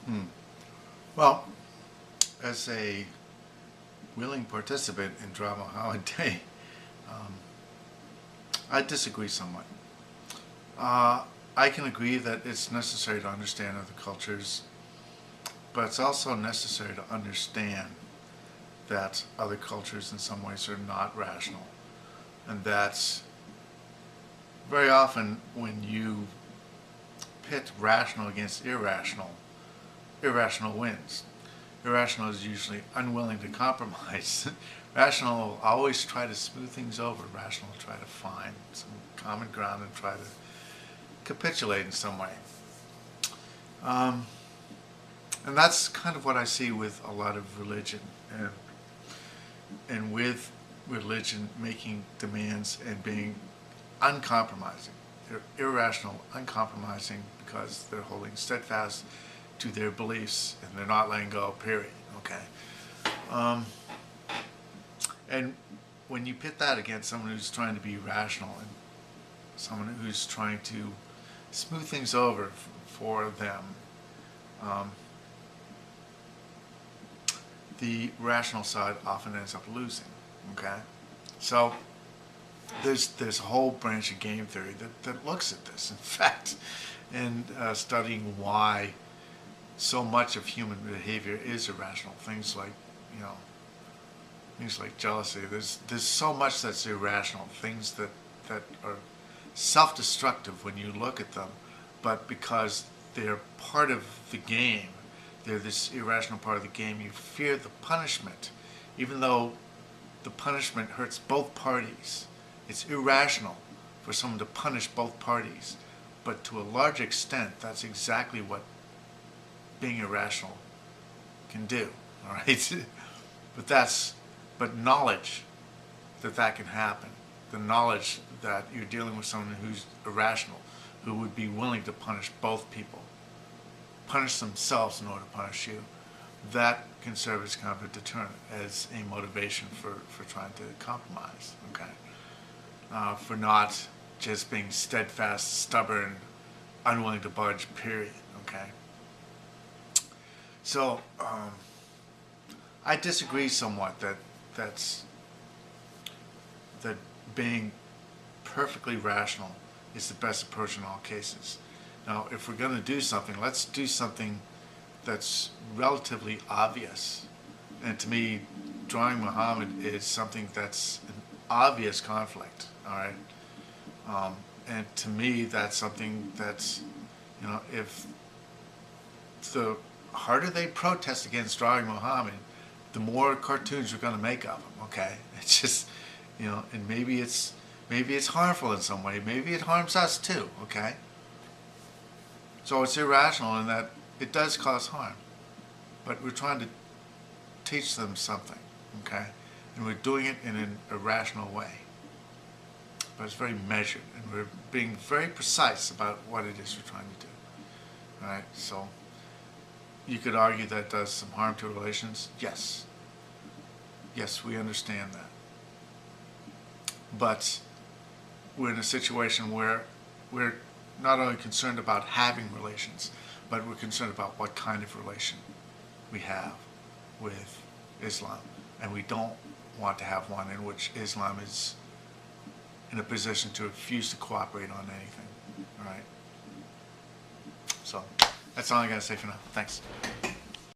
Hmm. Well, as a willing participant in Drama Holiday, um, I disagree somewhat. I can agree that it's necessary to understand other cultures, but it's also necessary to understand that other cultures in some ways are not rational. And that's very often when you pit rational against irrational, irrational wins. Irrational is usually unwilling to compromise. Rational will always try to smooth things over. Rational will try to find some common ground and try to capitulate in some way. Um, and that's kind of what I see with a lot of religion, and with religion making demands and being uncompromising. They're irrational, uncompromising, because they're holding steadfast to their beliefs and they're not letting go, period. Okay. Um, and when you pit that against someone who's trying to be rational and someone who's trying to smooth things over for them, um, the rational side often ends up losing. Okay. So there's a whole branch of game theory that looks at this. In fact, in studying why so much of human behavior is irrational, things like, you know, things like jealousy. There's so much that's irrational, things that are self-destructive when you look at them, but because they're part of the game, they're this irrational part of the game, you fear the punishment, even though the punishment hurts both parties. It's irrational for someone to punish both parties, but to a large extent, that's exactly what being irrational can do. All right, but knowledge that can happen, the knowledge that you're dealing with someone who's irrational, who would be willing to punish both people, punish themselves in order to punish you, that can serve as kind of a deterrent, as a motivation for trying to compromise. Okay. For not just being steadfast, stubborn, unwilling to budge, period. Okay. So I disagree somewhat that being perfectly rational is the best approach in all cases. Now, if we're going to do something, let's do something that's relatively obvious. And to me, drawing Muhammad is something that's an obvious conflict. All right. And to me, that's something that's, you know, if the harder they protest against drawing Muhammad, the more cartoons we're going to make of him. Okay, it's just, you know, and maybe it's harmful in some way. Maybe it harms us too. Okay, so it's irrational in that it does cause harm, but we're trying to teach them something. Okay, and we're doing it in an irrational way, but it's very measured, and we're being very precise about what it is we're trying to do. All right, so you could argue that does some harm to relations. Yes. Yes, we understand that. But we're in a situation where we're not only concerned about having relations, but we're concerned about what kind of relation we have with Islam. And we don't want to have one in which Islam is in a position to refuse to cooperate on anything. All right? So that's all I got to say for now. Thanks.